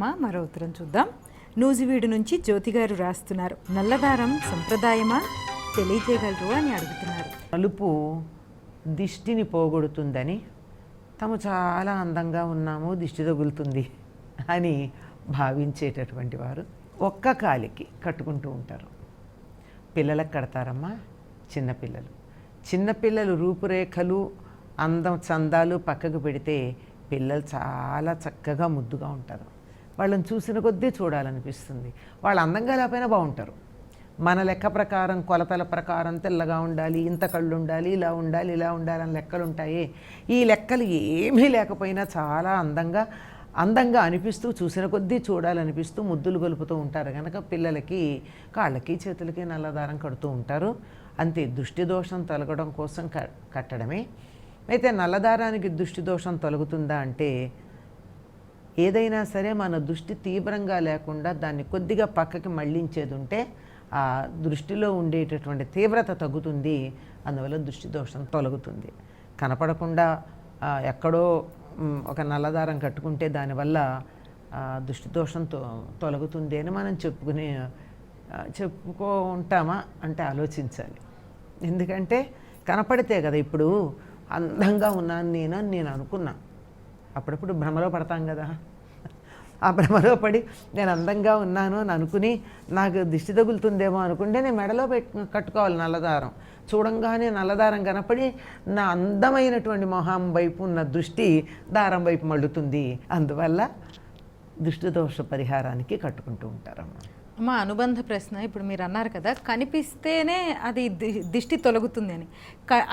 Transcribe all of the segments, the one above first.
మరో ఉత్తరం చూద్దాం. నూజివీడు నుంచి జ్యోతి గారు రాస్తున్నారు. నల్లదారం సంప్రదాయమా తెలియజేయగలరు అని అడుగుతున్నారు. నలుపు దిష్టిని పోగొడుతుందని, తాము చాలా అందంగా ఉన్నాము, దిష్టి తగులుతుంది అని భావించేటటువంటి వారు ఒక్క కాలికి కట్టుకుంటూ ఉంటారు. పిల్లలకు కడతారమ్మా. చిన్నపిల్లలు రూపురేఖలు అందం చందాలు పక్కకు పెడితే పిల్లలు చాలా చక్కగా ముద్దుగా ఉంటారు. వాళ్ళని చూసిన కొద్దీ చూడాలనిపిస్తుంది. వాళ్ళు అందంగా లేకపోయినా బాగుంటారు. మన లెక్క ప్రకారం, కొలతల ప్రకారం తెల్లగా ఉండాలి, ఇంత కళ్ళు ఉండాలి, ఇలా ఉండాలి, ఇలా ఉండాలని లెక్కలు ఉంటాయి. ఈ లెక్కలు ఏమీ లేకపోయినా చాలా అందంగా అనిపిస్తూ, చూసిన కొద్దీ చూడాలనిపిస్తూ ముద్దులు గొలుపుతూ ఉంటారు కనుక పిల్లలకి కాళ్ళకి చేతులకి నల్లదారం కడుతూ ఉంటారు. అంతే, దృష్టి దోషం తొలగడం కోసం కట్టడమే. అయితే నల్లదారానికి దృష్టి దోషం తొలగుతుందా అంటే, ఏదైనా సరే మన దృష్టి తీవ్రంగా లేకుండా దాన్ని కొద్దిగా పక్కకి మళ్ళించేది ఉంటే ఆ దృష్టిలో ఉండేటటువంటి తీవ్రత తగ్గుతుంది. అందువల్ల దృష్టి దోషం తొలగుతుంది. కనపడకుండా ఎక్కడో ఒక నల్లదారం కట్టుకుంటే దానివల్ల దృష్టి దోషం తొలగుతుంది అని మనం చెప్పుకుంటామా అంటే ఆలోచించాలి. ఎందుకంటే కనపడితే కదా. ఇప్పుడు అందంగా ఉన్నాను నేను అనుకున్నా, అప్పుడప్పుడు భ్రమలో పడతాం కదా. ఆ భ్రమలో పడి నేను అందంగా ఉన్నాను అని అనుకుని నాకు దిష్టి తగులుతుందేమో అనుకుంటే నేను మెడలో కట్టుకోవాలి నల్లదారం. చూడంగానే నల్లదారం కనపడి నా అందమైనటువంటి మొహం వైపు ఉన్న దృష్టి దారం వైపు మళ్ళుతుంది. అందువల్ల దృష్టి దోష పరిహారానికి కట్టుకుంటూ ఉంటారమ్మా. అమ్మ, అనుబంధ ప్రశ్న. ఇప్పుడు మీరు అన్నారు కదా, కనిపిస్తేనే అది దిష్టి తొలగుతుంది అని.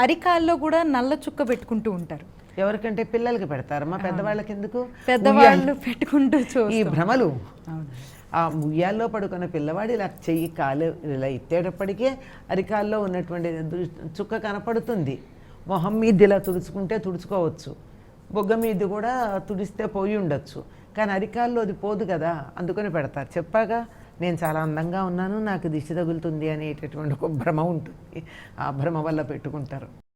అరికాల్లో కూడా నల్ల చుక్క పెట్టుకుంటూ ఉంటారు. ఎవరికంటే పిల్లలకి పెడతారమ్మా, పెద్దవాళ్ళకి ఎందుకు? పెద్దవాళ్ళు పెట్టుకుంటూ ఈ భ్రమలు. ఆ ఉయ్యాల్లో పడుకున్న పిల్లవాడు ఇలా చెయ్యి కాలు ఇలా ఎత్తేటప్పటికే అరికాల్లో ఉన్నటువంటి చుక్క కనపడుతుంది. మొహం మీద ఇలా తుడుచుకుంటే తుడుచుకోవచ్చు, బొగ్గ మీద కూడా తుడిస్తే పోయి ఉండొచ్చు, కానీ అరికాల్లో అది పోదు కదా, అందుకని పెడతారు. చెప్పాగా నేను చాలా అందంగా ఉన్నాను, నాకు దిష్టి తగులుతుంది అనేటటువంటి ఒక భ్రమ ఉంటుంది. ఆ భ్రమ వల్ల పెట్టుకుంటారు.